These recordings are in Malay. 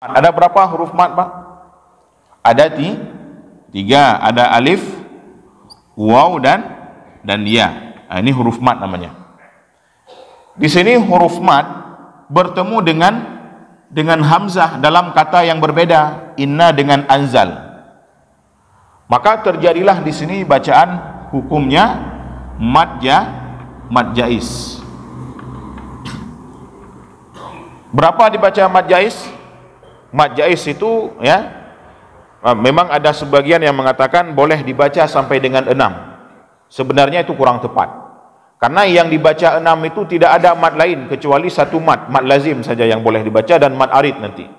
Ada berapa huruf mat, Pak? Ada tiga. Ada alif, waw dan ya. Nah, ini huruf mat namanya. Di sini huruf mat bertemu dengan hamzah dalam kata yang berbeda. Inna dengan anzal. Maka terjadilah di sini bacaan hukumnya mad jaiz. Berapa dibaca mad jaiz? Mad jaiz itu ya, memang ada sebagian yang mengatakan boleh dibaca sampai dengan 6. Sebenarnya itu kurang tepat, karena yang dibaca 6 itu tidak ada mad lain kecuali satu mad lazim saja yang boleh dibaca, dan mad arid nanti.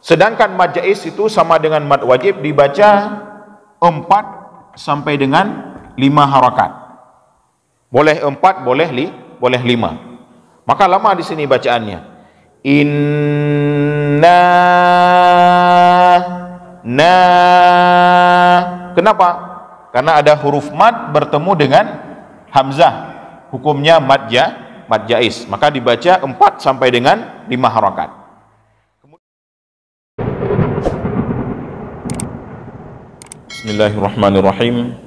Sedangkan mad jaiz itu sama dengan mad wajib, dibaca 4 sampai dengan 5 harakat. Boleh 4, boleh 5. Maka lama di sini bacaannya. Inna Kenapa? Karena ada huruf mad bertemu dengan hamzah, hukumnya mad jaiz. Maka dibaca 4 sampai dengan 5 harakat. Bismillahirrahmanirrahim.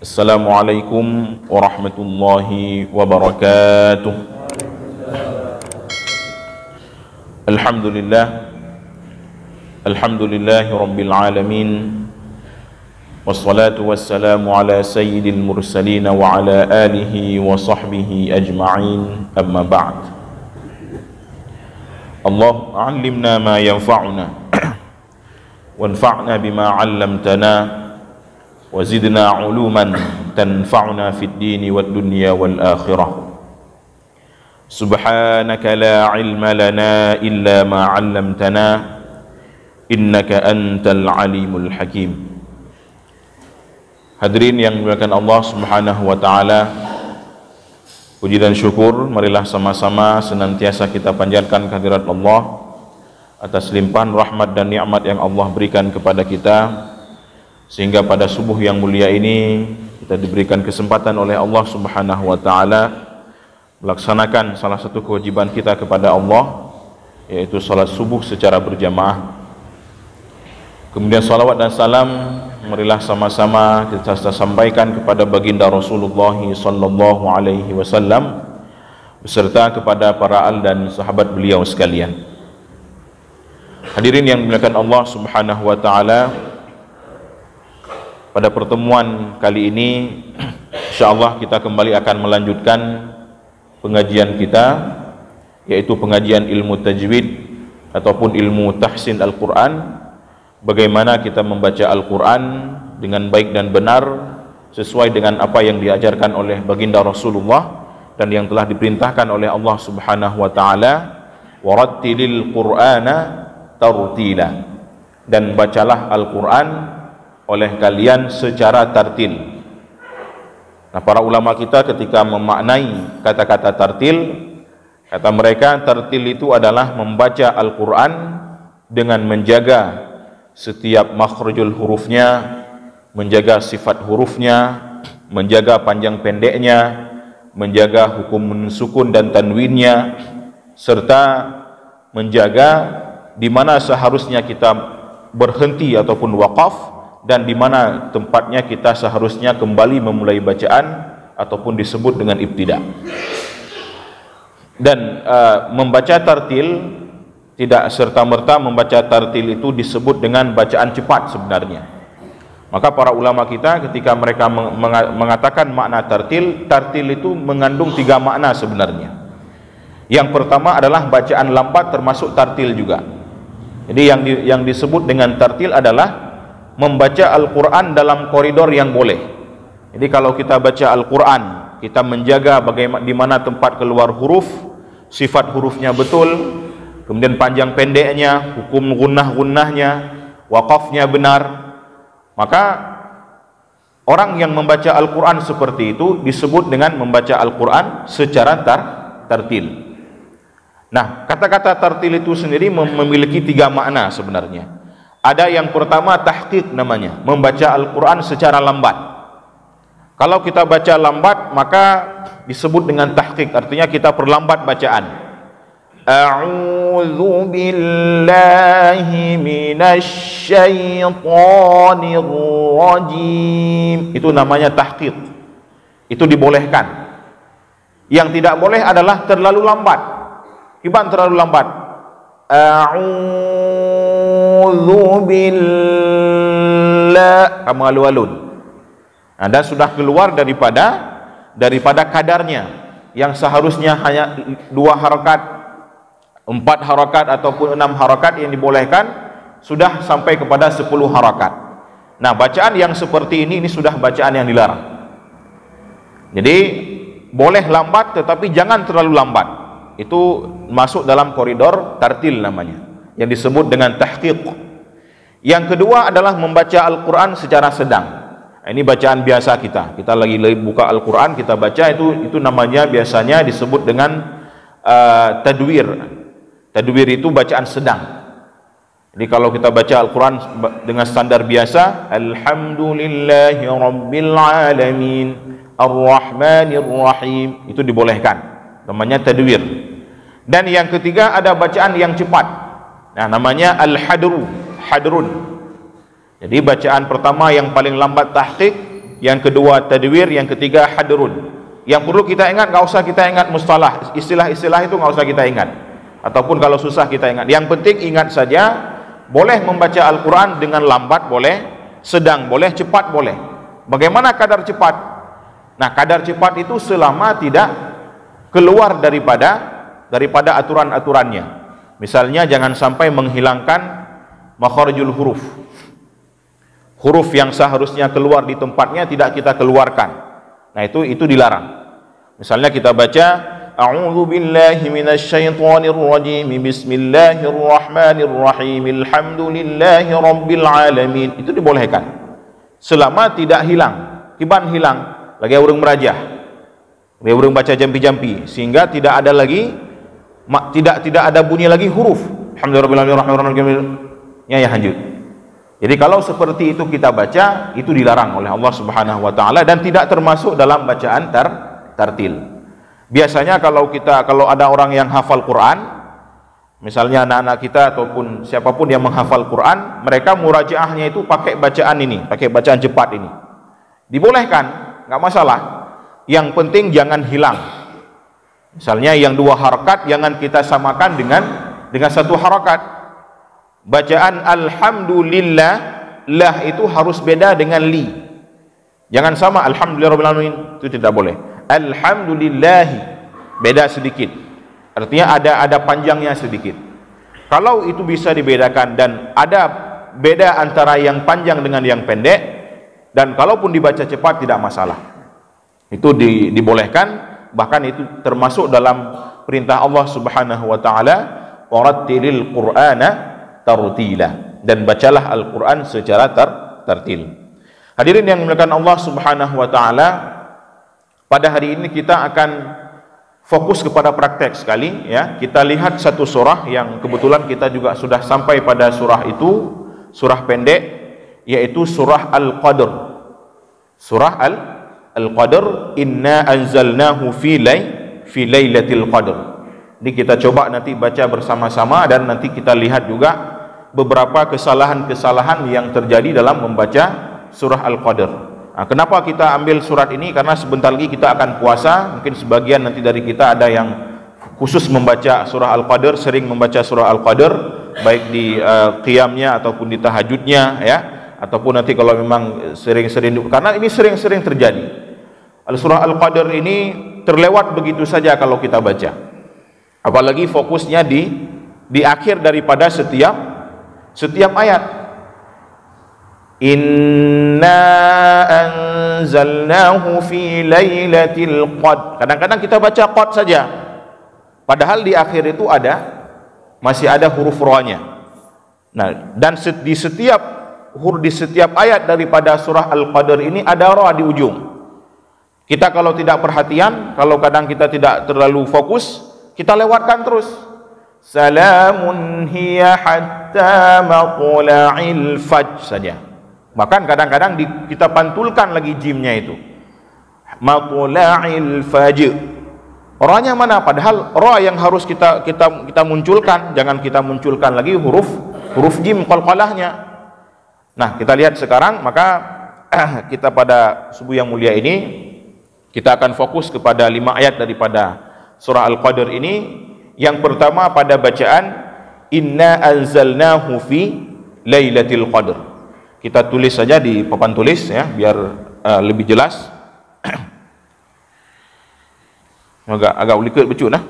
Assalamualaikum warahmatullahi wabarakatuh. Alhamdulillahi rabbil alamin, wassalatu wassalamu ala sayyidil mursalin wa ala alihi wa sahbihi ajma'in, amma ba'd. Allah allimna ma yanfa'una wanfa'na bima 'allamtana wa zidna 'uluman tanfa'una fid dini wad dunya wal akhirah. Subhanaka la ilma lana illa ma 'allamtana innaka antal alimul hakim. Hadirin yang dimuliakan Allah Subhanahu wa taala, puji dan syukur marilah sama-sama senantiasa kita panjatkan kehadirat Allah atas limpahan rahmat dan nikmat yang Allah berikan kepada kita, sehingga pada subuh yang mulia ini kita diberikan kesempatan oleh Allah Subhanahu wa taala melaksanakan salah satu kewajiban kita kepada Allah, yaitu salat subuh secara berjamaah. Kemudian salawat dan salam marilah sama-sama kita sampaikan kepada baginda Rasulullah sallallahu alaihi wasallam beserta kepada para al dan sahabat beliau sekalian. Hadirin yang dimuliakan Allah Subhanahu wa taala, pada pertemuan kali ini insyaallah kita kembali akan melanjutkan pengajian kita, yaitu pengajian ilmu tajwid ataupun ilmu tahsin Al-Quran. Bagaimana kita membaca Al-Quran dengan baik dan benar sesuai dengan apa yang diajarkan oleh baginda Rasulullah dan yang telah diperintahkan oleh Allah Subhanahu wa taala, warattilil Qur'ana tartila, dan bacalah Al-Quran oleh kalian secara tartil. Nah, para ulama kita ketika memaknai kata-kata tartil, kata mereka tartil itu adalah membaca Al-Quran dengan menjaga setiap makhrajul hurufnya, menjaga sifat hurufnya, menjaga panjang pendeknya, menjaga hukum sukun dan tanwinnya, serta menjaga di mana seharusnya kita berhenti ataupun waqaf, dan di mana tempatnya kita seharusnya kembali memulai bacaan ataupun disebut dengan ibtida. Dan membaca tartil tidak serta-merta membaca tartil itu disebut dengan bacaan cepat sebenarnya. Maka para ulama kita ketika mereka mengatakan makna tartil, tartil itu mengandung 3 makna sebenarnya. Yang pertama adalah bacaan lambat termasuk tartil juga. Jadi yang disebut dengan tartil adalah membaca Al-Quran dalam koridor yang boleh. Jadi kalau kita baca Al-Quran, kita menjaga bagaimana di mana tempat keluar huruf, sifat hurufnya betul, kemudian panjang pendeknya, hukum gunnah-gunnahnya, waqafnya benar. Maka orang yang membaca Al-Quran seperti itu disebut dengan membaca Al-Quran secara tartil. Nah, kata-kata tartil itu sendiri memiliki 3 makna sebenarnya. Ada yang pertama tahqiq namanya, membaca Al-Quran secara lambat. Kalau kita baca lambat maka disebut dengan tahqiq, artinya kita perlambat bacaan. A'udzu billahi minasy syaithanir rajim. Itu namanya tahqiq. Itu dibolehkan. Yang tidak boleh adalah terlalu lambat. Iban terlalu lambat. A'udzu billahi, kamu alun-alun. Anda sudah keluar daripada kadarnya yang seharusnya hanya 2 harakat, 4 harakat ataupun 6 harakat yang dibolehkan, sudah sampai kepada 10 harakat. Nah, bacaan yang seperti ini sudah bacaan yang dilarang. Jadi boleh lambat tetapi jangan terlalu lambat. Itu masuk dalam koridor tartil namanya, yang disebut dengan tahqiq. Yang kedua adalah membaca Al-Quran secara sedang. Ini bacaan biasa kita. Kita lagi buka Al-Quran, kita baca, itu namanya biasanya disebut dengan tadwir. Tadwir itu bacaan sedang. Jadi kalau kita baca Al-Quran dengan standar biasa, Alhamdulillahi Rabbil Alamin Ar-Rahmanir Rahim, itu dibolehkan, namanya tadwir. Dan yang ketiga ada bacaan yang cepat. Nah, namanya al-hadrun. Jadi bacaan pertama yang paling lambat tahqiq, yang kedua tadwir, yang ketiga hadrun. Yang perlu kita ingat, nggak usah kita ingat mustalah, istilah-istilah itu nggak usah kita ingat. Ataupun kalau susah kita ingat. Yang penting ingat saja, boleh membaca Al-Quran dengan lambat boleh, sedang boleh, cepat boleh. Bagaimana kadar cepat? Nah, kadar cepat itu selama tidak keluar daripada aturan-aturannya. Misalnya jangan sampai menghilangkan makharijul huruf. Huruf yang seharusnya keluar di tempatnya tidak kita keluarkan. Nah, itu dilarang. Misalnya kita baca A'udzu billahi minasy syaithanir rajim. Bismillahirrahmanirrahim. Alhamdulillahi rabbil alamin. Itu dibolehkan. Selama tidak hilang. Kiban hilang, lagi orang merajah. Dia orang baca jampi-jampi sehingga tidak ada lagi tidak ada bunyi lagi huruf. Alhamdulillahirrahmanirrahim. Ya lanjut. Jadi kalau seperti itu kita baca, itu dilarang oleh Allah Subhanahu wa taala dan tidak termasuk dalam bacaan tartil. Biasanya kalau ada orang yang hafal Quran, misalnya anak-anak kita ataupun siapapun yang menghafal Quran, mereka murajaahnya itu pakai bacaan ini, pakai bacaan cepat ini. Dibolehkan, nggak masalah. Yang penting jangan hilang. Misalnya yang 2 harakat jangan kita samakan dengan 1 harakat. Bacaan alhamdulillah, lah itu harus beda dengan li. Jangan sama alhamdulillahirabbil alamin, itu tidak boleh. Alhamdulillahi, beda sedikit. Artinya ada panjangnya sedikit. Kalau itu bisa dibedakan dan ada beda antara yang panjang dengan yang pendek, dan kalaupun dibaca cepat tidak masalah. Itu dibolehkan, bahkan itu termasuk dalam perintah Allah Subhanahu wa taala, warattilil Qur'ana tartila, dan bacalah Al-Qur'an secara tartil. Hadirin yang dimuliakan Allah Subhanahu wa taala, pada hari ini kita akan fokus kepada praktek sekali ya. Kita lihat satu surah yang kebetulan kita juga sudah sampai pada surah itu, surah pendek, yaitu surah Al-Qadr. Surah Al-Qadr, inna anzalnahu fi lailatul qadr. Ini kita coba nanti baca bersama-sama dan nanti kita lihat juga beberapa kesalahan-kesalahan yang terjadi dalam membaca surah Al-Qadr. Nah, kenapa kita ambil surat ini? Karena sebentar lagi kita akan puasa. Mungkin sebagian nanti dari kita ada yang khusus membaca surah Al-Qadr, sering membaca surah Al-Qadr, baik di qiyamnya ataupun di tahajudnya ya, ataupun nanti kalau memang sering-sering, karena ini sering-sering terjadi. Surah Al-Qadr ini terlewat begitu saja kalau kita baca. Apalagi fokusnya di akhir daripada setiap ayat. Inna anzalnahu fi lailatul qadr. Kadang-kadang kita baca qad saja, padahal di akhir itu masih ada huruf ra-nya. Nah, dan di setiap ayat daripada surah Al-Qadr ini ada ra di ujung. Kita kalau tidak perhatian, kalau kadang kita tidak terlalu fokus, kita lewatkan terus. Salamun hiya hatta matla'il fajr saja. Bahkan kadang-kadang kita pantulkan lagi jimnya itu. Matla'il fajr. Ranya mana? Padahal ra yang harus kita munculkan, jangan kita munculkan lagi huruf jim qalqalahnya. Nah, kita lihat sekarang, maka kita pada subuh yang mulia ini kita akan fokus kepada 5 ayat daripada surah Al-Qadr ini. Yang pertama pada bacaan inna anzalnahu fi lailatul qadr. Kita tulis saja di papan tulis ya, biar lebih jelas. agak ulikat becut lah.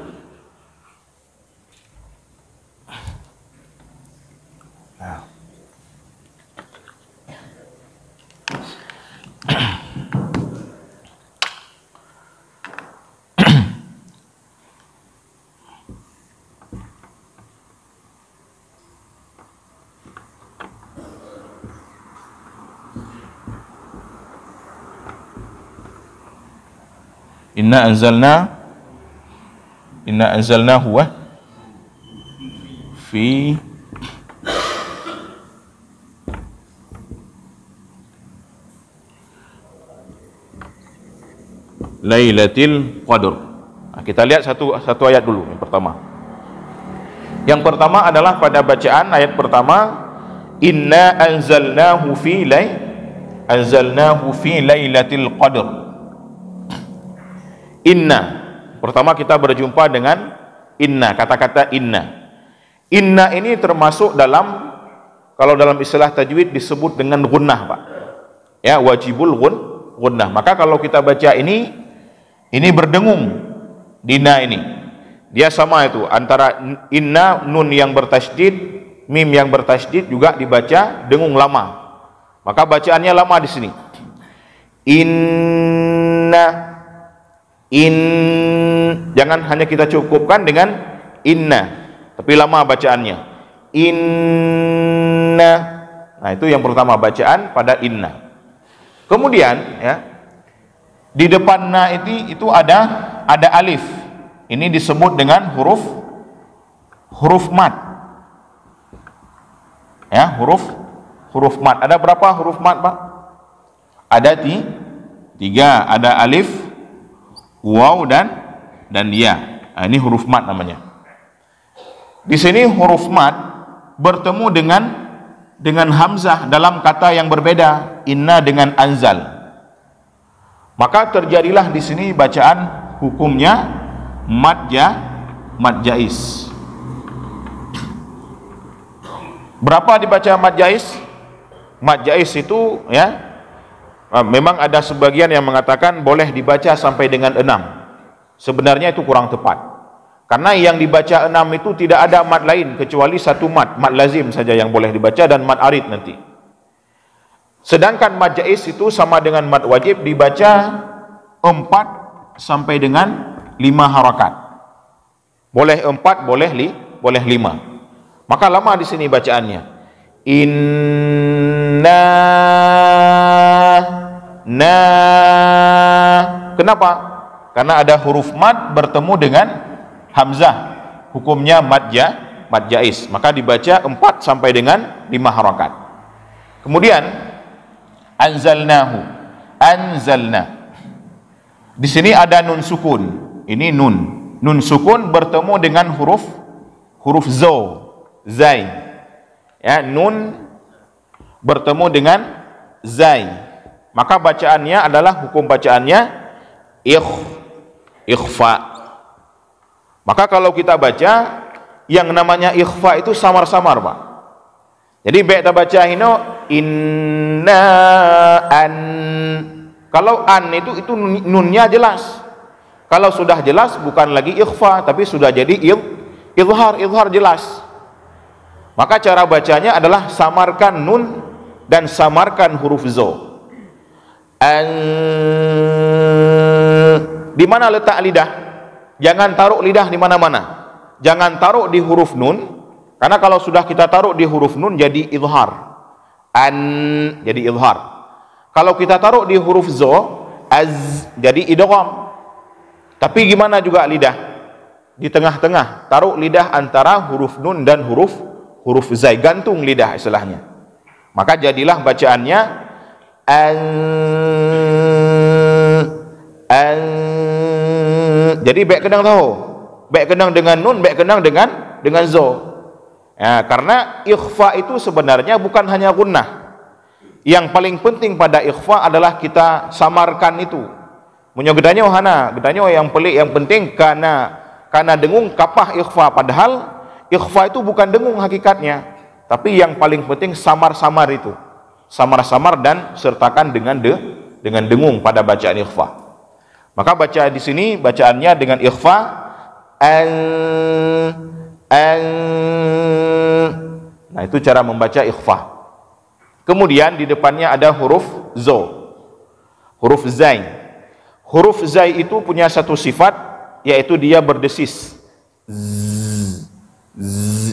Inna anzalnahu fi lailatul qadr. Nah, kita lihat satu ayat dulu yang pertama. Yang pertama adalah pada bacaan ayat pertama inna anzalnahu fi lailatul qadr. Inna, pertama kita berjumpa dengan inna, kata-kata inna. Inna ini termasuk dalam, kalau dalam istilah tajwid disebut dengan gunnah, Pak. Ya, wajibul gunnah. Maka kalau kita baca ini berdengung dina ini. Dia sama itu antara inna, nun yang bertasydid, mim yang bertasydid juga dibaca dengung lama. Maka bacaannya lama di sini. Jangan hanya kita cukupkan dengan inna, tapi lama bacaannya. Inna. Nah, itu yang pertama bacaan pada inna. Kemudian ya, di depan na itu ada alif. Ini disebut dengan huruf mat. Ya, huruf mat. Ada berapa huruf mat, Pak? Ada 3. Ada alif, waw dan ya. Nah, ini huruf mat namanya. Di sini huruf mat bertemu dengan hamzah dalam kata yang berbeda, inna dengan anzal. Maka terjadilah di sini bacaan hukumnya mad jaiz. Berapa dibaca mad jaiz? Mad jaiz itu ya, memang ada sebagian yang mengatakan boleh dibaca sampai dengan 6. Sebenarnya itu kurang tepat, karena yang dibaca 6 itu tidak ada mad lain kecuali satu mad lazim saja yang boleh dibaca, dan mad arid nanti. Sedangkan mad jaiz itu sama dengan mad wajib, dibaca 4 sampai dengan 5 harakat. Boleh 4, boleh 5. Maka lama di sini bacaannya. Inna Kenapa? Karena ada huruf mad bertemu dengan hamzah. Hukumnya mad jaiz. Maka dibaca 4 sampai dengan 5 harakat. Kemudian anzalna. Di sini ada nun sukun. Ini nun sukun bertemu dengan huruf zai. Ya, nun bertemu dengan zai. Maka bacaannya adalah, hukum bacaannya ikhfa. Maka kalau kita baca yang namanya ikhfa itu samar-samar, Pak. Jadi kita baca inna an. Kalau an itu nunnya jelas. Kalau sudah jelas bukan lagi ikhfa, tapi sudah jadi izhar jelas. Maka cara bacanya adalah samarkan nun dan samarkan huruf zo. Di mana letak lidah? Jangan taruh lidah di mana-mana. Jangan taruh di huruf nun, karena kalau sudah kita taruh di huruf nun jadi izhar. Jadi izhar. Kalau kita taruh di huruf zo, jadi idgham. Tapi gimana juga lidah? Di tengah-tengah, taruh lidah antara huruf nun dan huruf zai, gantung lidah istilahnya. Maka jadilah bacaannya Jadi baik kenang tahu. Baik kenang dengan nun, baik kenang dengan zo. Ya, karena ikhfa itu sebenarnya bukan hanya gunnah. Yang paling penting pada ikhfa adalah kita samarkan itu. Menyogedanyo hana, gedanyo yang pelik, yang penting karena dengung kapah ikhfa, padahal ikhfa itu bukan dengung hakikatnya, tapi yang paling penting samar-samar itu. Samar-samar dan sertakan dengan dengung pada bacaan ikhfa. Maka baca di sini bacaannya dengan ikhfa nah itu cara membaca ikhfa. Kemudian di depannya ada huruf zo, huruf zai. Huruf zai itu punya satu sifat, yaitu dia berdesis,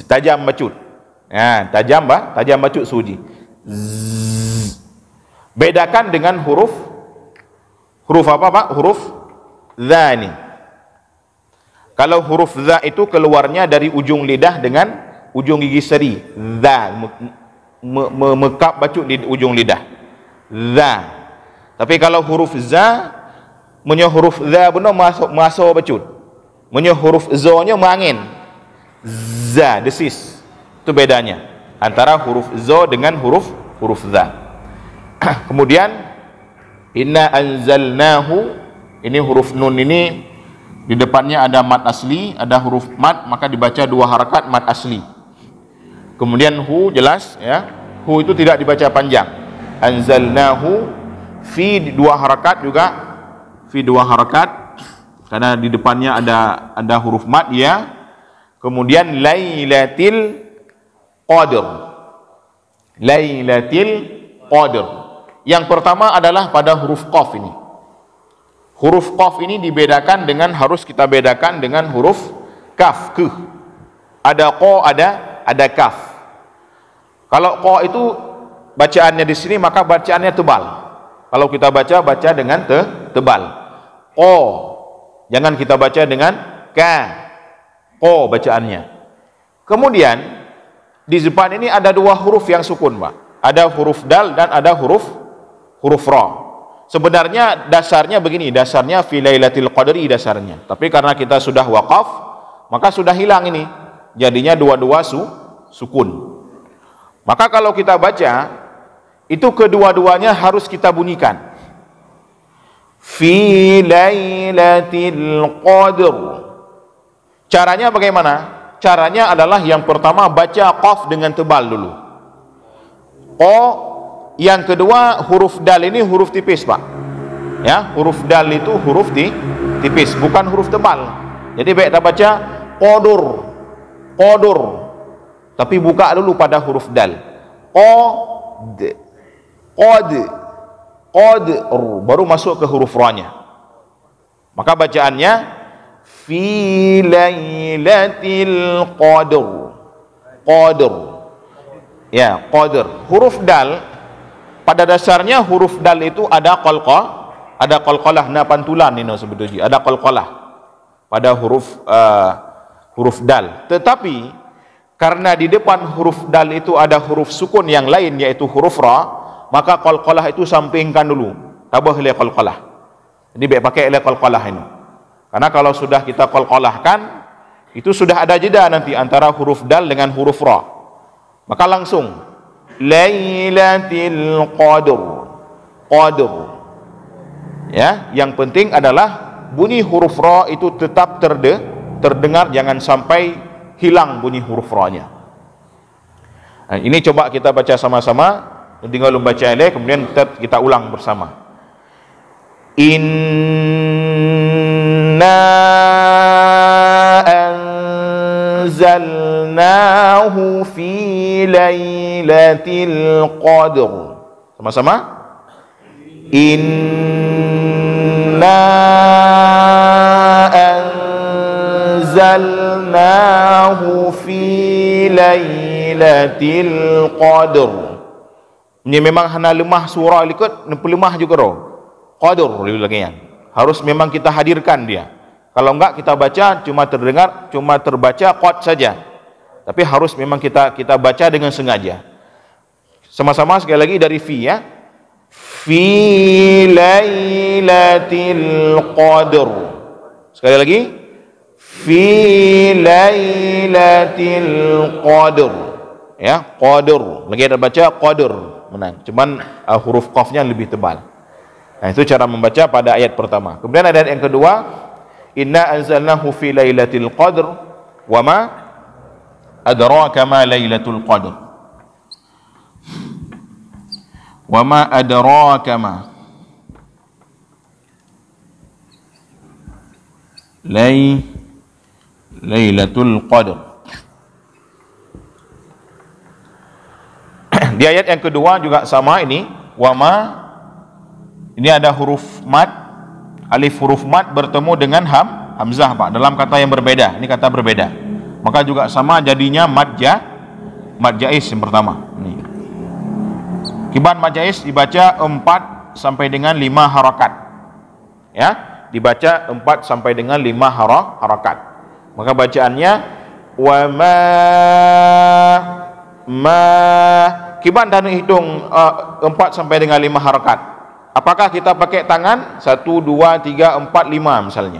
tajam bacut. Ya, tajam bacut suji. Bedakan dengan huruf apa Pak? Huruf za ini. Kalau huruf za itu keluarnya dari ujung lidah dengan ujung gigi seri. Za mekap bacut di ujung lidah. Za. Tapi kalau huruf za, menyo huruf za benar masuk bacut. Menyo huruf zo nya mangin. Za desis. Itu bedanya antara huruf zo dengan huruf za. Kemudian inna anzalnahu, ini huruf nun ini di depannya ada mad asli, ada huruf mad, maka dibaca 2 harakat mad asli. Kemudian hu jelas ya, hu itu tidak dibaca panjang. Anzalnahu fi 2 harakat juga, fi 2 harakat karena di depannya ada huruf mad ya. Kemudian lailatil qadr, lailatil qadr. Yang pertama adalah pada huruf qaf ini. Huruf qaf ini dibedakan dengan, harus kita bedakan dengan huruf kaf, ke. Ada qa, ada kaf. Kalau qa itu bacaannya di sini maka bacaannya tebal. Kalau kita baca dengan tebal. Qa. Jangan kita baca dengan ka. Qa bacaannya. Kemudian di depan ini ada 2 huruf yang sukun, Pak. Ada huruf dal dan ada huruf ra. Sebenarnya dasarnya begini, dasarnya fi lailatul qadri dasarnya. Tapi karena kita sudah waqaf, maka sudah hilang ini. Jadinya dua-dua sukun. Maka kalau kita baca, itu kedua-duanya harus kita bunyikan. Fi lailatul qadr. Caranya bagaimana? Caranya adalah yang pertama baca qaf dengan tebal dulu. Yang kedua huruf dal ini huruf tipis, Pak. Ya, huruf dal itu huruf tipis, bukan huruf tebal. Jadi baik kita baca qadur. Tapi buka dulu pada huruf dal. Qad baru masuk ke huruf ra-nya. Maka bacaannya fi lailatil qadr. Ya, qadr. Huruf dal pada dasarnya huruf dal itu ada qalqalah, na pantulan ini sebetulnya. Ada qalqalah pada huruf dal. Tetapi karena di depan huruf dal itu ada huruf sukun yang lain yaitu huruf ra, maka qalqalah itu sampingkan dulu. Tabah le qalqalah. Jadi baik pakai le qalqalah ini. Karena kalau sudah kita qalqalahkan, itu sudah ada jeda nanti antara huruf dal dengan huruf ra. Maka langsung lailatul qadr. Ya, yang penting adalah bunyi huruf ra itu tetap terdengar, jangan sampai hilang bunyi huruf ra-nya. Nah, ini coba kita baca sama-sama. Tinggal membaca ele, kemudian kita ulang bersama. Inna anzalnahu fi lailatul qadr. Sama-sama. Inna anzalnahu fi lailatul qadr. Ini memang hana lemah surah likut, lemah juga roh. Qadr lagi yang harus memang kita hadirkan dia. Kalau enggak kita baca cuma terdengar, cuma terbaca qad saja. Tapi harus memang kita baca dengan sengaja. Sama-sama sekali lagi dari fi ya. Fi lailatul qadr. Sekali lagi, fi lailatul qadr. Ya, qadr. Lagi ada baca qadr. Menang. Cuman huruf qafnya lebih tebal. Nah, itu cara membaca pada ayat pertama. Kemudian ada ayat yang kedua, inna anzalnahu fi lailatul qadr wa ma adraka ma lailatul qadr. Wa ma adraka ma lailatul qadr. Di ayat yang kedua juga sama ini, wama, ini ada huruf mad, alif huruf mad bertemu dengan hamzah Pak, dalam kata yang berbeda. Ini kata berbeda, maka juga sama jadinya mad jais yang pertama. Ini kiban mad jais dibaca 4 sampai dengan 5 harakat. Ya, dibaca 4 sampai dengan 5 harakat. Maka bacaannya wama kiban dan hitung 4 sampai dengan 5 harakat. Apakah kita pakai tangan 1, 2, 3, 4, 5 misalnya,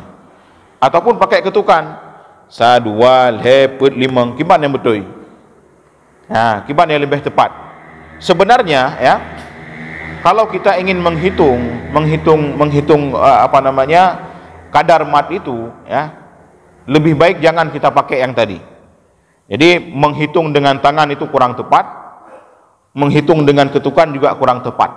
ataupun pakai ketukan 1, 2, 3, 4, 5, kiban yang betul. Nah, kiban yang lebih tepat. Sebenarnya ya, kalau kita ingin menghitung kadar mat itu ya, lebih baik jangan kita pakai yang tadi. Jadi menghitung dengan tangan itu kurang tepat, menghitung dengan ketukan juga kurang tepat.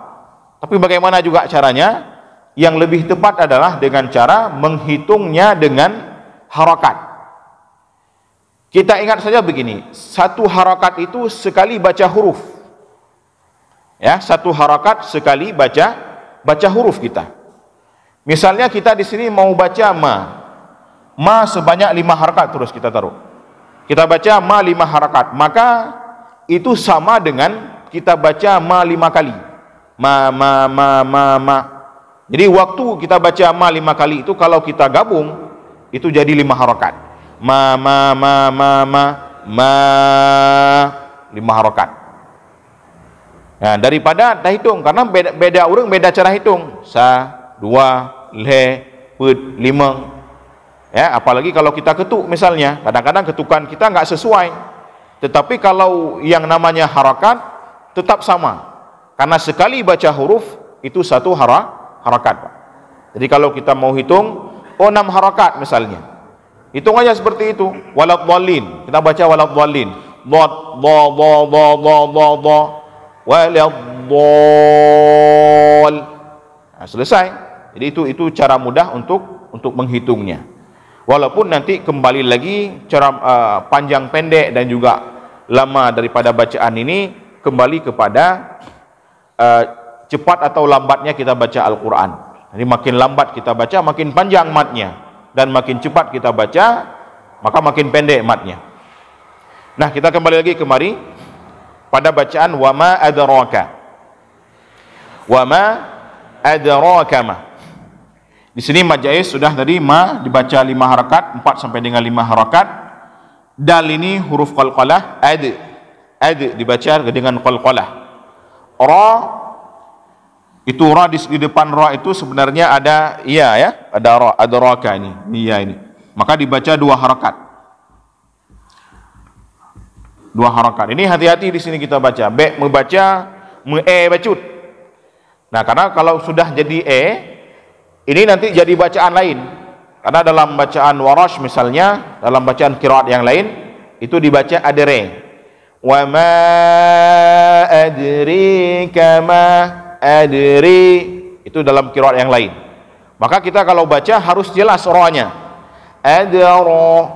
Tapi bagaimana juga caranya? Yang lebih tepat adalah dengan cara menghitungnya dengan harakat. Kita ingat saja begini, satu harakat itu sekali baca huruf. Ya, satu harakat sekali baca huruf kita. Misalnya kita di sini mau baca ma sebanyak 5 harakat terus kita taruh. Kita baca ma 5 harakat, maka itu sama dengan kita baca ma 5 kali. Ma. Jadi waktu kita baca ma 5 kali itu kalau kita gabung itu jadi 5 harakat. Ma 5 harakat. Nah, daripada dah hitung, karena beda orang beda cara hitung. 1, 2, 3, 4, 5. Ya, apalagi kalau kita ketuk misalnya, kadang-kadang ketukan kita nggak sesuai. Tetapi kalau yang namanya harakat tetap sama, karena sekali baca huruf itu satu harakat Pak. Jadi kalau kita mau hitung 6 harakat misalnya, hitung aja seperti itu. Waladhdallin, kita baca waladhdallin, dhad waladhdall. Nah, selesai. Jadi itu cara mudah untuk menghitungnya. Walaupun nanti kembali lagi cara panjang pendek dan juga lama daripada bacaan ini kembali kepada cepat atau lambatnya kita baca Al-Quran. Jadi makin lambat kita baca makin panjang matnya, dan makin cepat kita baca maka makin pendek matnya. Nah, kita kembali lagi kemari pada bacaan wama adraka. Wama adraka ma. Di sini mad jais sudah tadi, ma dibaca 5 harakat, 4 sampai dengan 5 harakat. Dal ini huruf qalqalah, ad dibaca dengan qalqalah. Ra itu ra di depan ra itu sebenarnya ada ya, ada ra, adraka ini ya ini. Maka dibaca 2 harakat. 2 harakat. Ini hati-hati di sini kita baca. Be membaca bacut. Nah, karena kalau sudah jadi ini nanti jadi bacaan lain. Karena dalam bacaan Warash misalnya, dalam bacaan qiraat yang lain itu dibaca adre. Wa ma adrika ma adri, itu dalam qiraat yang lain. Maka kita kalau baca harus jelas ra-nya. Adra.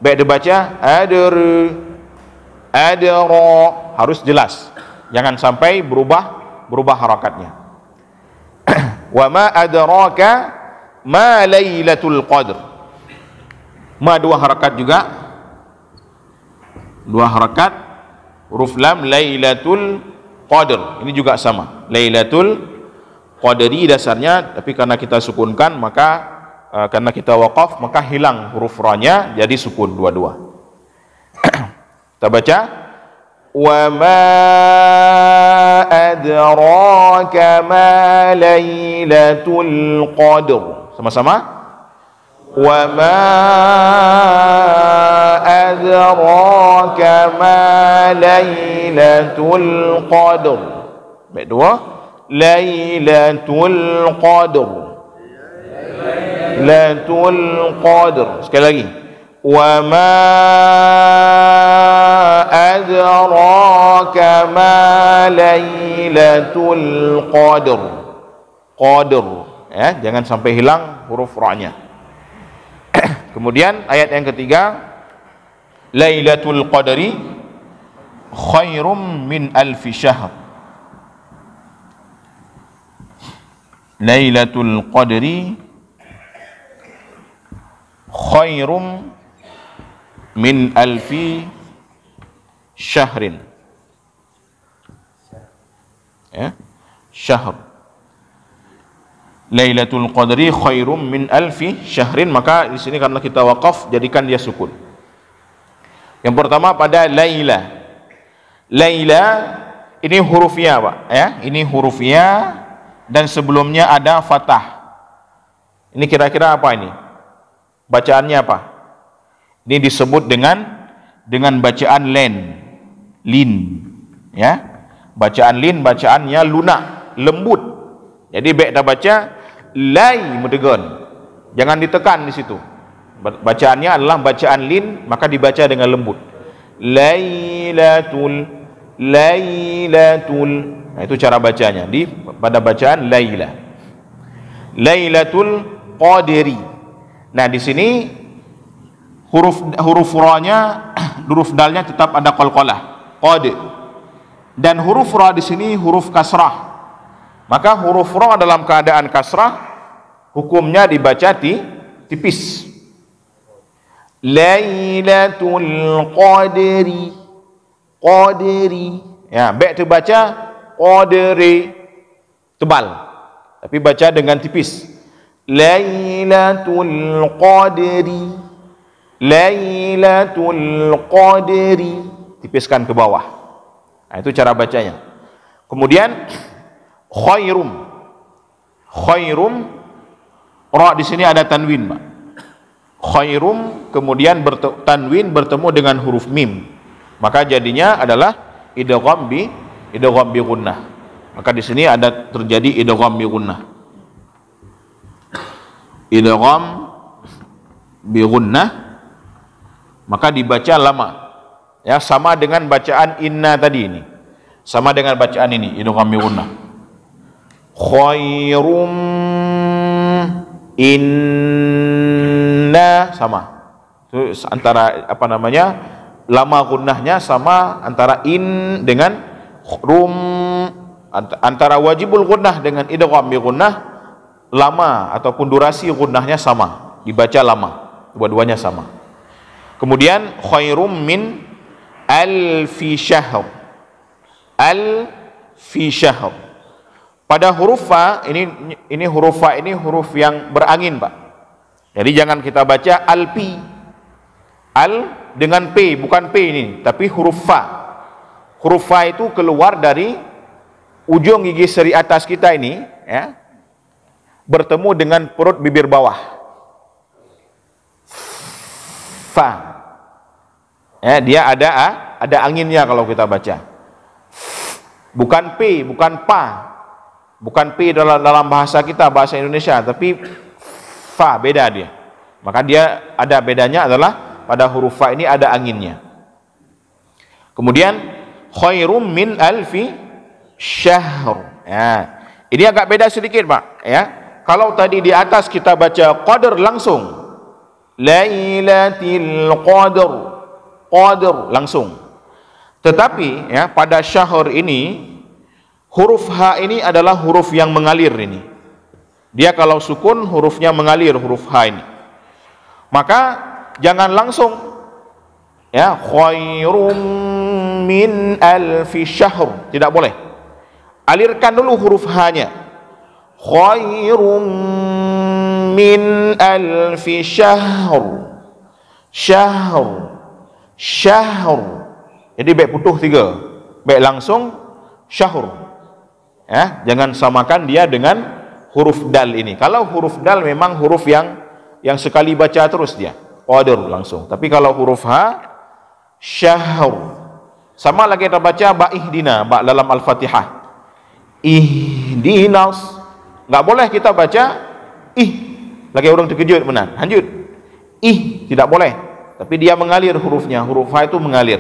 Baik dibaca adra, harus jelas. Jangan sampai berubah harakatnya. Wa ma adraka ma lailatul qadr. Ma 2 harakat juga, 2 harakat huruf lam, lailatul qadr. Ini juga sama, lailatul qadri dasarnya, tapi karena kita sukunkan maka karena kita waqaf maka hilang huruf ra-nya jadi sukun dua-dua. Kita baca wa ma adraka ma lailatul qadr. Sama-sama. Wa ma adraka ma Lailatul Qadr. Baik dua. Lailatul Qadr. Lailatul Qadr. Sekali lagi. Wa ma adraka ma Lailatul Qadr. Qadr, ya, jangan sampai hilang huruf ra-nya. Kemudian ayat yang ketiga, Lailatul Qadri khairum min alfi syahr. Lailatul Qadri khairum min alfi syahrin. Ya, syahr. Lailatul Qadri khairum min alfi syahrin. Maka di sini karena kita waqaf, jadikan dia sukun. Yang pertama pada Laila. Laila ini hurufnya, Pak, ya. Ini hurufnya dan sebelumnya ada fathah. Ini kira-kira apa ini? Bacaannya apa? Ini disebut dengan bacaan lin, ya. Bacaan lin, bacaannya lunak, lembut. Jadi baik dah baca lai mudegon, jangan ditekan di situ. Bacaannya adalah bacaan lin, maka dibaca dengan lembut. Lailatul. Nah, itu cara bacanya pada bacaan Laila. Lailatul Qadri. Nah, di sini huruf ra-nya, huruf dalnya tetap ada qalqalah, qad. Dan huruf ra di sini huruf kasrah. Maka huruf ra dalam keadaan kasrah hukumnya dibaca tipis. Lailatul Qadri. Ya, baik terbaca Qadri, tebal, tapi baca dengan tipis. Lailatul Qadri. Lailatul Qadri, tipiskan ke bawah. Nah, itu cara bacanya. Kemudian khairum. Ra di sini ada tanwin, Pak. Khairum kemudian tanwin bertemu dengan huruf mim. Maka jadinya adalah idgham bi gunnah. Maka di sini ada terjadi idgham bi gunnah. Idgham bi gunnah, maka dibaca lama. Ya, sama dengan bacaan inna tadi ini. Sama dengan bacaan ini, idgham bi gunnah. Khairum inna, sama. Itu antara apa namanya? Lama gunnahnya sama antara in dengan rum, antara wajibul gunnah dengan idgham bi gunnah, lama ataupun durasi gunnahnya sama, dibaca lama, dua-duanya sama. Kemudian khairum min alfi syahr. Alfi syahr. Pada huruf fa ini huruf fa ini huruf yang berangin, Pak. Jadi jangan kita baca alpi. Al dengan P, bukan P ini, tapi huruf fa. Huruf fa itu keluar dari ujung gigi seri atas kita ini, ya, bertemu dengan perut bibir bawah. Fa. Ya, dia ada anginnya kalau kita baca. Bukan P, bukan pa. Bukan P dalam bahasa kita, bahasa Indonesia, tapi fa, beda dia. Maka dia ada bedanya adalah pada huruf fa ini ada anginnya. Kemudian khairum min alfi syahr. Ya. Ini agak beda sedikit, Pak, ya. Kalau tadi di atas kita baca qadr langsung. Lailatul Qadr langsung. Tetapi ya, pada syahr ini huruf ha ini adalah huruf yang mengalir ini. Dia kalau sukun hurufnya mengalir, huruf ha ini. Maka jangan langsung ya khairum min alfi syahr, tidak boleh. Alirkan dulu huruf ha-nya. Khairum min alfi syahr. Syahr. Jadi baik putuh tiga. Baik langsung syahr. Ya, jangan samakan dia dengan huruf dal ini. Kalau huruf dal memang huruf yang yang sekali baca terus dia qadir langsung. Tapi kalau huruf ha, syahr. Sama lagi kita baca ba ihdina, ba dalam Al-Fatihah. Ihdinas, enggak boleh kita baca lagi orang terkejut benar. Lanjut. Tidak boleh. Tapi dia mengalir hurufnya. Huruf ha itu mengalir.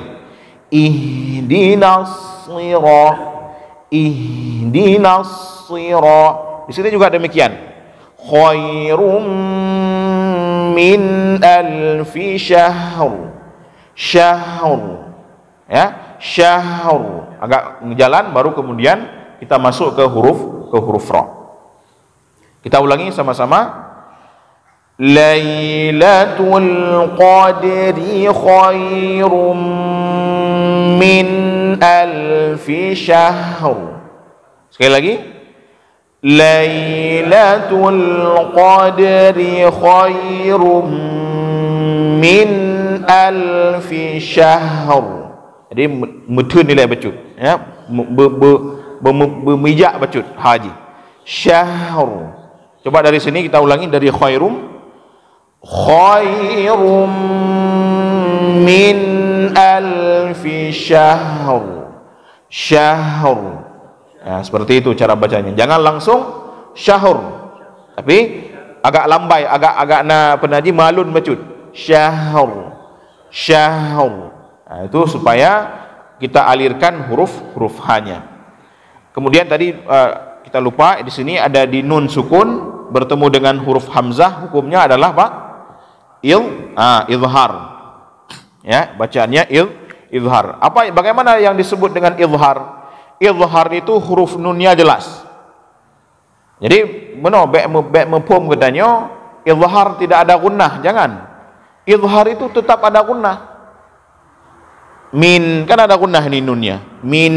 Ihdinas sirah. Ihdinas sirah. Di sini juga demikian. Khairum min alfi syahr. Syahr. Ya, syahr. Agak jalan baru kemudian kita masuk ke huruf ra. Kita ulangi sama-sama. Lailatul Qadri khairum min alfi syahr. Sekali lagi. Lailatul Qadri khairum min alfi syahr. Jadi mutun nilai bacut, ya, bermijak bacut haji. Syahr. Coba dari sini kita ulangi dari khairum. Khairum min alfi syahr. Syahr. Ya, seperti itu cara bacanya. Jangan langsung syahr. Tapi agak lambai, agak penaji malun bacut. Syahr. Syahr. Nah, itu supaya kita alirkan huruf hanya. Kemudian tadi kita lupa di sini ada di nun sukun bertemu dengan huruf hamzah, hukumnya adalah apa? Izhar. Ya, bacaannya izhar. Bagaimana yang disebut dengan izhar? Izhar itu huruf nunnya jelas. Jadi benar mempom katanya izhar tidak ada gunnah, jangan. Izhar itu tetap ada gunnah. Min kan ada gunnah ini nunnya. Min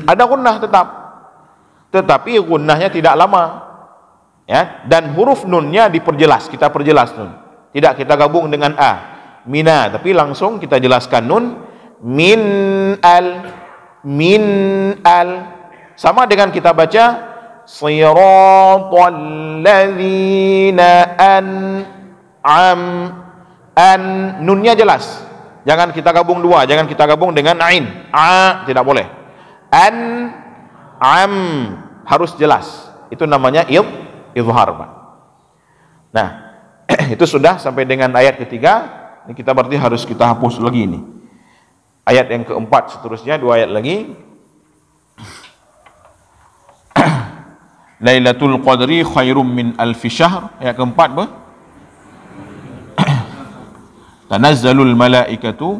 ada gunnah tetap. Tetapi gunnahnya tidak lama. Ya, dan huruf nunnya diperjelas, kita perjelas nun. Tidak kita gabung dengan a. Mina, tapi langsung kita jelaskan nun. Min al. Sama dengan kita baca siratal ladzina an nunnya jelas. Jangan kita gabung dua, jangan kita gabung dengan ain. Tidak boleh. Harus jelas. Itu namanya izhar, Pak. Nah, itu sudah sampai dengan ayat ketiga. Ini kita berarti harus kita hapus lagi ini. Ayat yang keempat seterusnya 2 ayat lagi. Lailatul Qadri khairum min alfi syahr. Ayat keempat apa? Tanazzalul malaikatu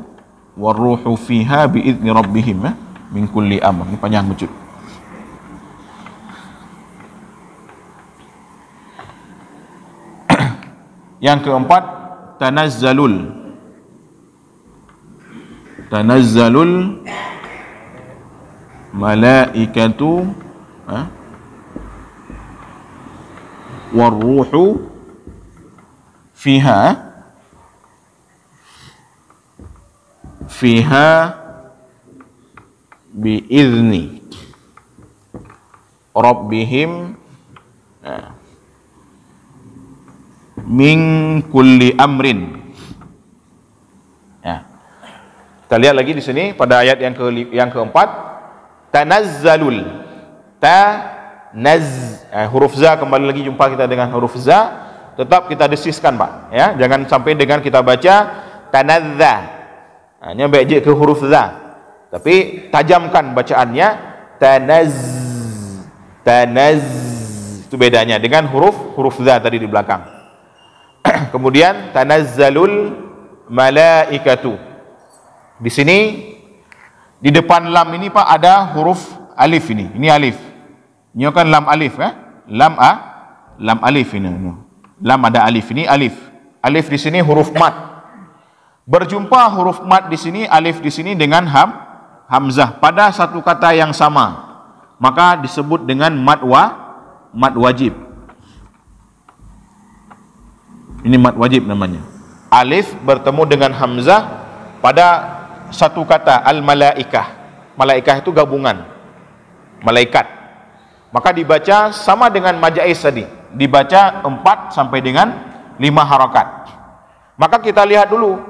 warruhu fiha biizni rabbihim min kulli amr. Ini panjang becut. Yang keempat, tanazzalul malaikatu warruhu fiha biizni rabbihim min kulli amrin. Ya. Kita lihat lagi di sini pada ayat yang keempat, tanazzalul. Huruf za, kembali lagi jumpa kita dengan huruf za, tetap kita desiskan, Pak, ya. Jangan sampai dengan kita baca tanazza. Hanya baik ke huruf za. Tapi tajamkan bacaannya tanaz. Itu bedanya dengan huruf za tadi di belakang. Kemudian tanazzalul malaikatu. Di sini di depan lam ini, Pak, ada huruf alif ini. Ini alif. Ini kan lam alif, ya. Lam alif ini. Lam ada alif, ini alif. Alif di sini huruf mat. Berjumpa huruf mat di sini, alif di sini dengan hamzah pada satu kata yang sama. Maka disebut dengan mat wajib. Ini mat wajib namanya. Alif bertemu dengan hamzah pada satu kata, al-malaikah. Malaikah itu gabungan malaikat. Maka dibaca sama dengan majais tadi. dibaca 4 sampai dengan 5 harakat. Maka kita lihat dulu.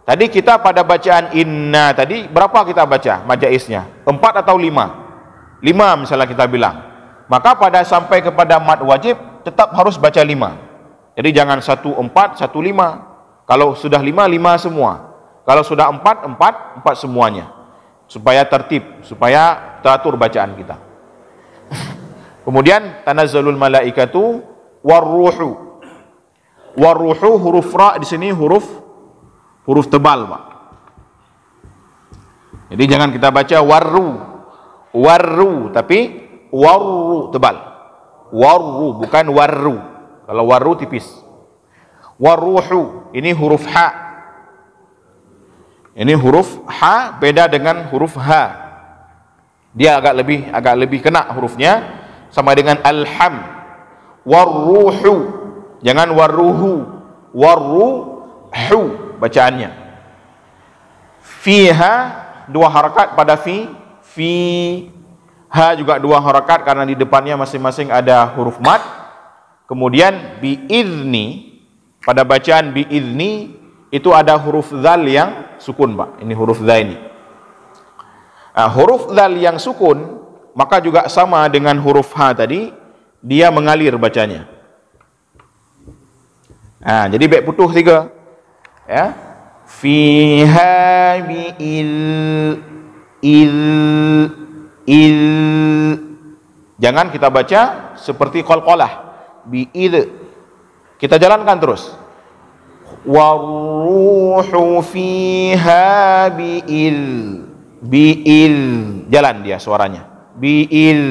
Tadi kita pada bacaan inna tadi berapa kita baca majaisnya? 4 atau 5? 5 misalnya kita bilang. Maka pada sampai kepada mad wajib tetap harus baca 5. Jadi jangan 1 4 1 5. Kalau sudah 5 5 semua. Kalau sudah 4 4 4 semuanya. Supaya tertib, supaya teratur bacaan kita. Kemudian tanazzalul malaikatu warruhu. Warruhu huruf ra di sini huruf tebal, Pak. Jadi jangan kita baca warru, tapi warru tebal. Warru bukan warru. Kalau warru tipis. Warruhu ini huruf ha. Ini huruf ha beda dengan huruf ha. Dia agak lebih kena hurufnya sama dengan alham. Warruhu. Jangan warruhu. Warruhu bacaannya. Fiha 2 harakat pada fi ha juga 2 harakat karena di depannya masing-masing ada huruf mad. Kemudian biizni pada bacaan biizni itu ada huruf dzal yang sukun, Pak. Ini huruf dzal ini. Huruf dzal yang sukun maka juga sama dengan huruf ha tadi, dia mengalir bacanya. Jadi baik putuh 3. Ya. Fiha il. Jangan kita baca seperti qalqalah. Bi'id. Kita jalankan terus. Warruhu fiha bi'il. Jalan dia suaranya. Bi'il.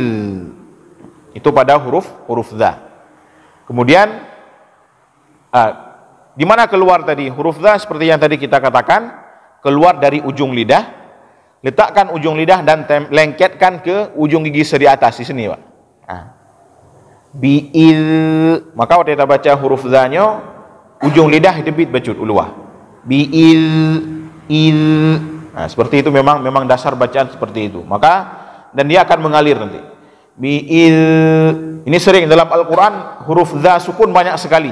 Itu pada huruf dha. Kemudian di mana keluar tadi? Huruf dha seperti yang tadi kita katakan, keluar dari ujung lidah. Letakkan ujung lidah dan lengketkan ke ujung gigi seri atas di sini, Pak. Bi'il. Maka waktu kita baca huruf dha-nya, ujung lidah debit bacut uluah. Bi'il il. Seperti itu memang dasar bacaan seperti itu. Maka dan dia akan mengalir nanti. Bi'il. Ini sering dalam Al-Qur'an huruf dha sukun banyak sekali.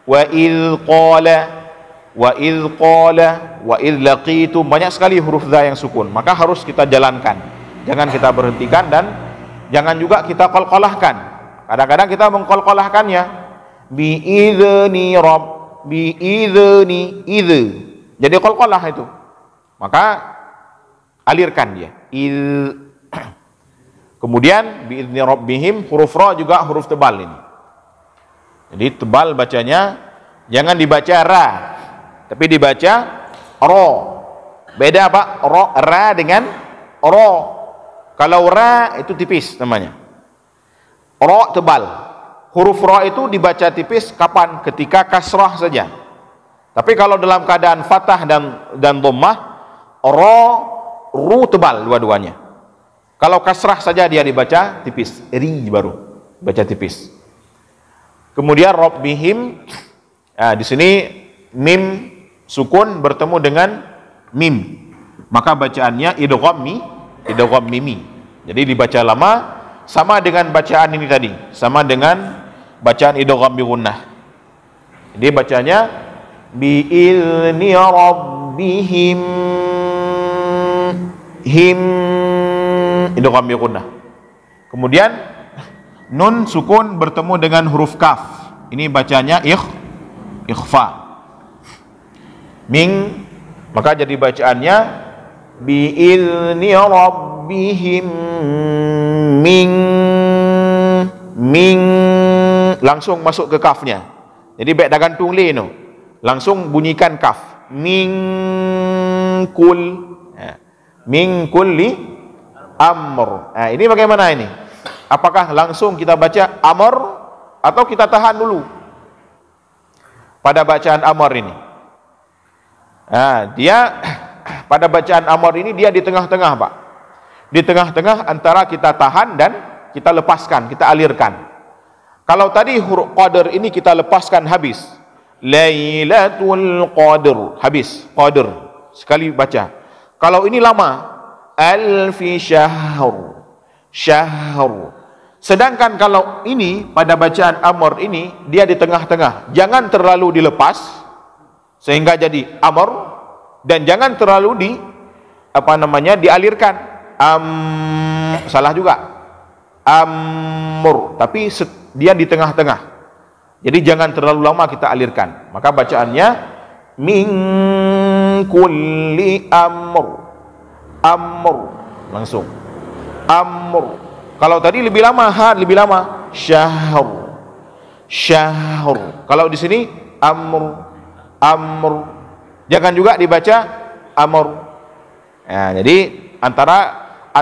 Wa idh qala, wa idh laqitum, banyak sekali huruf dha yang sukun. Maka harus kita jalankan. Jangan kita berhentikan dan jangan juga kita qalqalahkan. Kadang-kadang kita mengqalqalahkannya. Bi'idzni rabb, bi'idzni idz. Jadi qalqalah itu. Maka alirkan dia. Kemudian bi'idzni rabbihim, huruf ra juga huruf tebal ini. Jadi tebal bacanya, jangan dibaca ra, tapi dibaca ro. Beda, Pak, ra dengan ro. Kalau ra itu tipis namanya. Ro tebal. Huruf ra itu dibaca tipis kapan? Ketika kasrah saja. Tapi kalau dalam keadaan fathah dan dhammah, ru tebal dua-duanya. Kalau kasrah saja dia dibaca tipis, ri baru baca tipis. Kemudian rabbihim, di sini mim sukun bertemu dengan mim, maka bacaannya idgham mimi. Jadi dibaca lama sama dengan bacaan ini tadi, sama dengan bacaan idgham bi gunnah. Jadi bacanya bi idzni rabbihim, him idgham bi gunnah. Kemudian nun sukun bertemu dengan huruf kaf. Ini bacanya ikhfa. Ming, maka jadi bacaannya bi'izni rabbihim ming langsung masuk ke kafnya. Jadi baik dah gantung le no. Langsung bunyikan kaf. Mingkul li amr. Ini bagaimana ini? Apakah langsung kita baca amr atau kita tahan dulu pada bacaan amr ini? Dia pada bacaan amr ini dia di tengah-tengah, Pak. Di tengah-tengah antara kita tahan dan kita lepaskan, kita alirkan. Kalau tadi huruf qadr ini kita lepaskan habis. Lailatul qadr, habis qadr sekali baca. Kalau ini lama, alfi syahr. Sedangkan kalau ini pada bacaan amr ini dia di tengah-tengah, jangan terlalu dilepas sehingga jadi amr, dan jangan terlalu dialirkan. Salah juga. Amr, tapi dia di tengah-tengah. Jadi jangan terlalu lama kita alirkan. Maka bacaannya min kulli amr. Amr langsung. Amr. Kalau tadi lebih lama, lebih lama. Syahr. Syahr. Kalau di sini amr. Amr. Jangan juga dibaca amr. Ya, jadi antara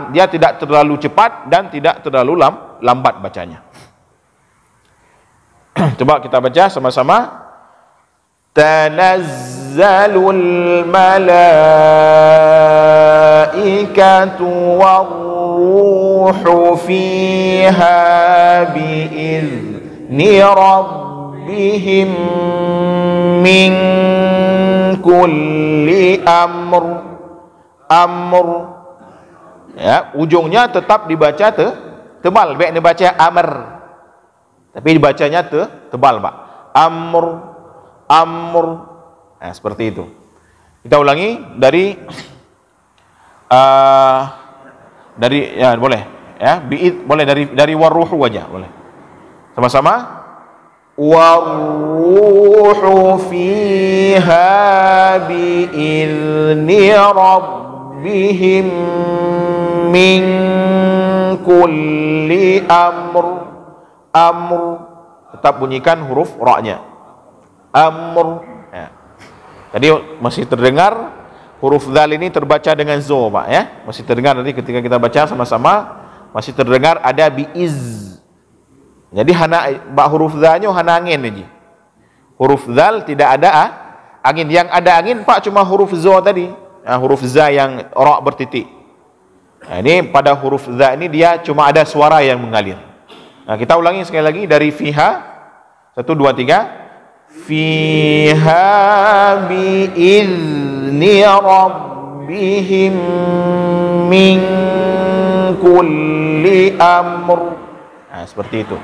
dia tidak terlalu cepat dan tidak terlalu lambat bacanya. Coba kita baca sama-sama. Tanazzalul malaikatu war-ruhu fiha bi'izni rabbihim min kulli amr. Amr, ya, ujungnya tetap dibaca tebal. Baik dibaca amr, tapi dibacanya tebal, Pak. Amr, amr. Nah, seperti itu. Kita ulangi dari ya boleh, ya, boleh dari waruhu aja, boleh. Sama-sama. Waruhu fiha bi'izni rabbihim min kulli amr. Amr, tetap bunyikan huruf ra-nya. Amr. Ya. Jadi masih terdengar huruf dzal ini terbaca dengan zo, Pak, ya. Masih terdengar nanti ketika kita baca sama-sama, masih terdengar ada biiz. Jadi huruf dzalnya hana angin aja. Huruf dzal tidak ada angin. Yang ada angin, Pak, cuma huruf zo tadi. Nah, huruf za yang ra bertitik. Nah, ini pada huruf za ini dia cuma ada suara yang mengalir. Nah, kita ulangi sekali lagi dari fiha. 1, 2, 3. Fiha bi'izni rabbihim min kulli amr. Nah, seperti itu.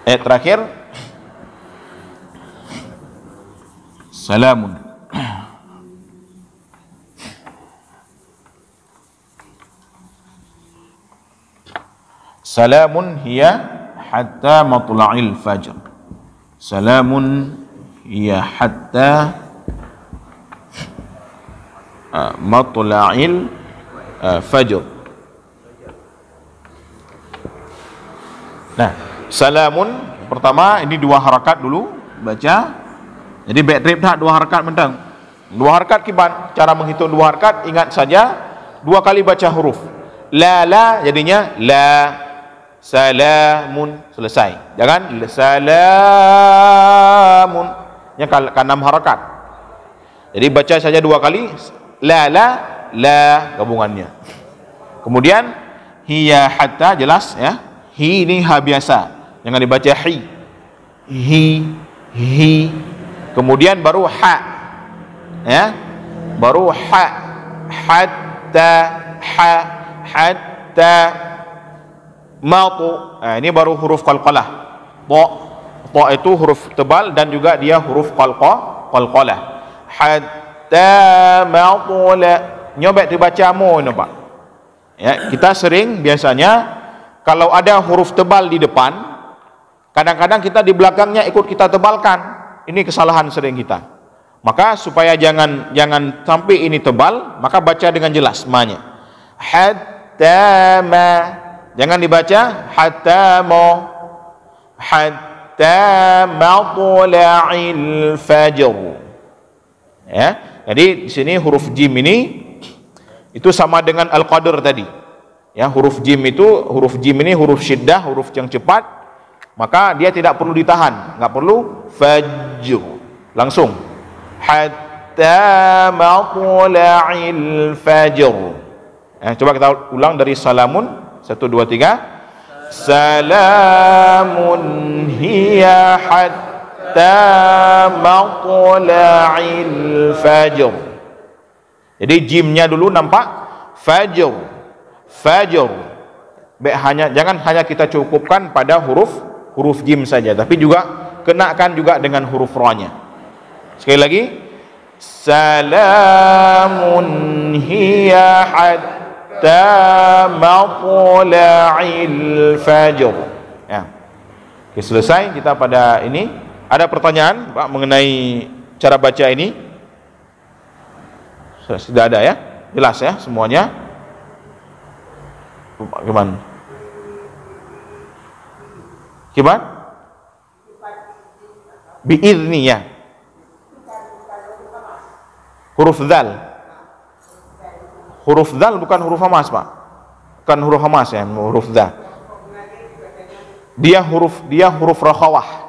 Terakhir. Salamun. Salamun hiya hatta matla'il fajr. Salamun hiya hatta matla'il fajr. Nah, salamun pertama ini 2 harakat dulu baca. Jadi back trip tak 2 harakat mentang. 2 harakat kiban. Cara menghitung 2 harakat ingat saja 2 kali baca huruf. La jadinya la. Salamun, selesai. Jangan salamun. Nya kan 6 harakat. Jadi baca saja 2 kali la gabungannya. Kemudian hiya hatta, jelas ya. Hi ini ha biasa. Jangan dibaca hi. Hi. Kemudian baru ha. Ya. Baru ha. Hatta matu. Nah, ini baru huruf qalqalah. Ta itu huruf tebal dan juga dia huruf qalqalah. Hatta matla. Nyobek dibaca mu, nampak? Ya, kita sering biasanya kalau ada huruf tebal di depan, kadang-kadang kita di belakangnya ikut kita tebalkan. Ini kesalahan sering kita. Maka supaya jangan sampai ini tebal, maka baca dengan jelas ma-nya. Hatta ma. Jangan dibaca hatta matla'il fajr. Ya. Jadi di sini huruf jim ini itu sama dengan al-qadr tadi. Ya, huruf jim ini huruf syiddah, huruf yang cepat. Maka dia tidak perlu ditahan, enggak perlu fajr. Langsung hatta matla'il fajr. Coba kita ulang dari salamun. 1, 2, 3. Salamun hiya hatta matla'il fajr. Jadi jimnya dulu nampak. Fajr. Jangan hanya kita cukupkan pada huruf jim saja, tapi juga kenakan juga dengan huruf ra-nya. Sekali lagi, salamun hiya hatta matla'il fajr. Ya. Oke, selesai kita pada ini. Ada pertanyaan Pak mengenai cara baca ini? Sudah ada ya? Jelas ya semuanya? Gimana? Gimana? Bi'izni ya. Huruf dzal. Huruf dzal bukan huruf hamas, Pak. Bukan huruf hamas ya, huruf dzal. Dia huruf rakhawah.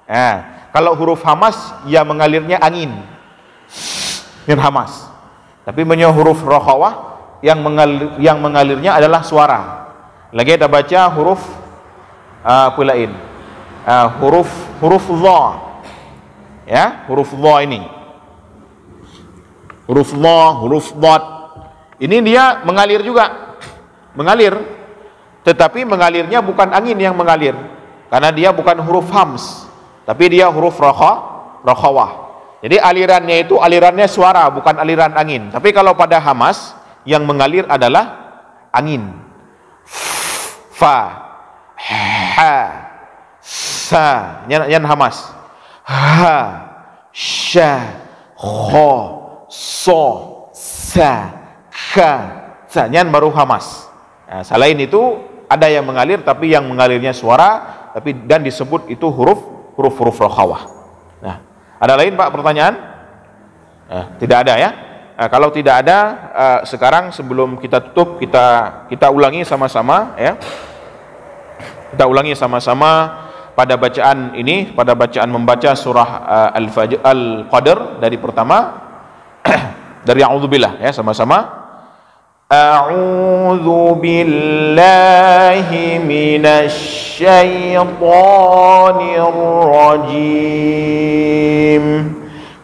Nah, kalau huruf hamas ya mengalirnya angin. Ini hamas. Tapi punya huruf rakhawah yang mengalirnya adalah suara. Lagi kita baca huruf pulain. Huruf dha. Ya, huruf dha ini. Huruf dha, huruf dad. Ini dia mengalir juga. Mengalir. Tetapi mengalirnya bukan angin yang mengalir. Karena dia bukan huruf hams, tapi dia huruf rakhawah. Jadi alirannya suara, bukan aliran angin. Tapi kalau pada hamas yang mengalir adalah angin. Fa, ha, sa, yan hamas. Ha, sha, kho, so, sa, kha, sa, yan baru hamas. Nah, selain itu ada yang mengalir, tapi yang mengalirnya suara, dan disebut itu huruf rakhawah. Nah, ada lain Pak pertanyaan? Tidak ada ya. Kalau tidak ada, sekarang sebelum kita tutup kita ulangi sama-sama ya. Kita ulangi sama-sama pada bacaan ini, pada bacaan membaca surah Al-Qadr dari pertama dari a'udzubillah ya, sama-sama. A'udzu billahi minasy syaithanir rajim.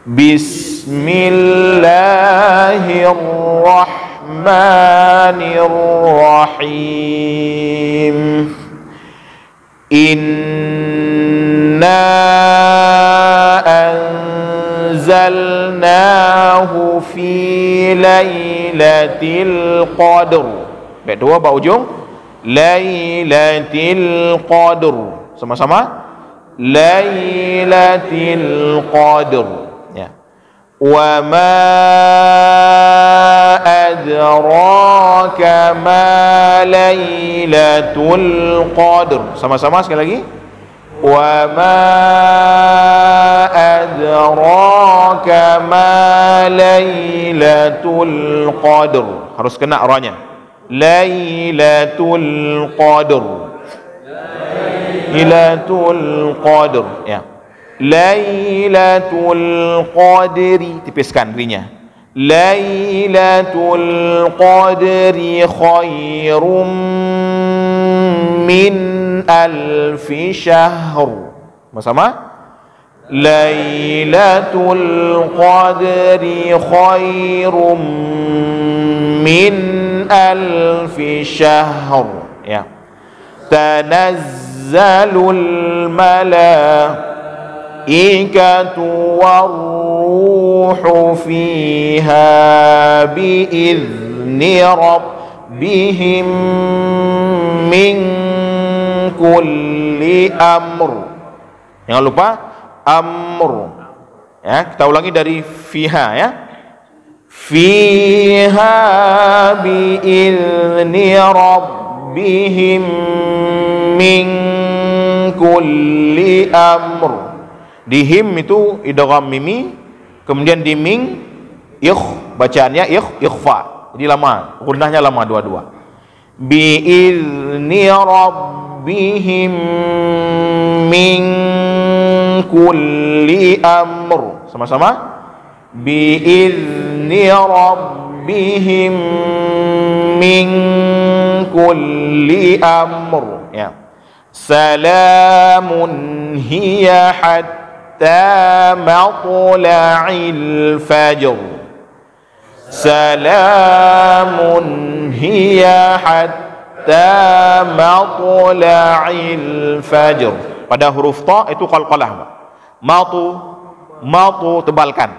Bismillahirrahmanirrahim. Inna anzalnahu fi lailatul qadr. Baik, dua bawah ujung. Lailatul qadr. Sama-sama. Lailatul qadr. Ya. Wa ma adraka ma lailatul qadr. Sama-sama sekali lagi. Wa ma adraka ma lailatul qadr. Harus kena ra-nya. Lailatul qadr. Lailatul qadr ya. Lailatul qadri, tipiskan ri-nya. Lailatul qadri khairum min alfi syahr. Sama-sama. Lailatul qadri khairum min alfi syahr ya. Tanazzalul malaikatu warruhu fiha biizni rabbihim min kulli amr. Jangan lupa amr ya, kita ulangi dari fiha ya. Fiha biizni rabbihim min kulli amr. Di him itu idgham mimi, kemudian di ming bacaannya ikhfa. Jadi lama, gunnahnya lama dua-dua. Biizni rabbihim min kulli amr. Sama-sama. Biizni rabbihim min kulli amr ya. Salamun hiya hatta matla'il fajr. Salamun hiya hatta matla'il fajr. Pada huruf ta itu qalqalah. Matu tebalkan.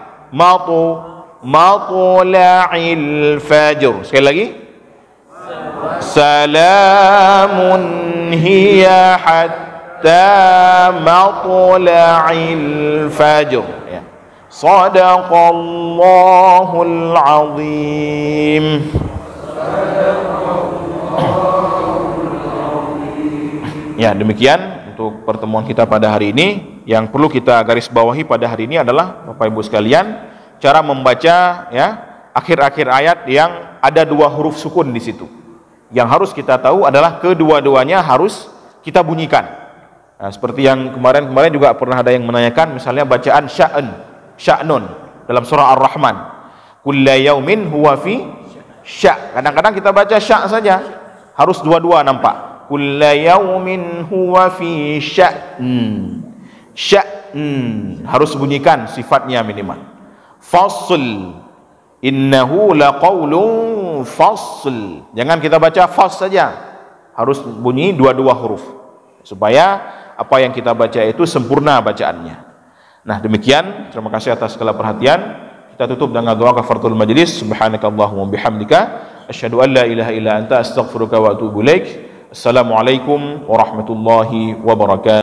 Matla'il fajr. Sekali lagi. Salamun hiya hatta matla'il fajr. Ya. Sadaqallahul azim. Ya, demikian untuk pertemuan kita pada hari ini. Yang perlu kita garis bawahi pada hari ini adalah Bapak Ibu sekalian, cara membaca ya akhir-akhir ayat yang ada dua huruf sukun di situ. Yang harus kita tahu adalah kedua-duanya harus kita bunyikan. Nah, seperti yang kemarin juga pernah ada yang menanyakan, misalnya bacaan sya'nun dalam surah Ar-Rahman. Kulla yaumin huwa fi sya'. Kadang-kadang kita baca sya' saja, harus dua-dua nampak. Kulla yaumin huwa fi sya'in. Sya'in harus bunyikan sifatnya minimal. Fasl, innahu laqaulun fasl. Jangan kita baca fas saja, harus bunyi dua-dua huruf supaya apa yang kita baca itu sempurna bacaannya. Nah, demikian, terima kasih atas segala perhatian. Kita tutup dengan doa kafaratul majlis. Subhanakallahumma bihamdika asyhadu an la ilaha illa anta astaghfiruka wa atubu ilaik. Assalamualaikum warahmatullahi wabarakatuh.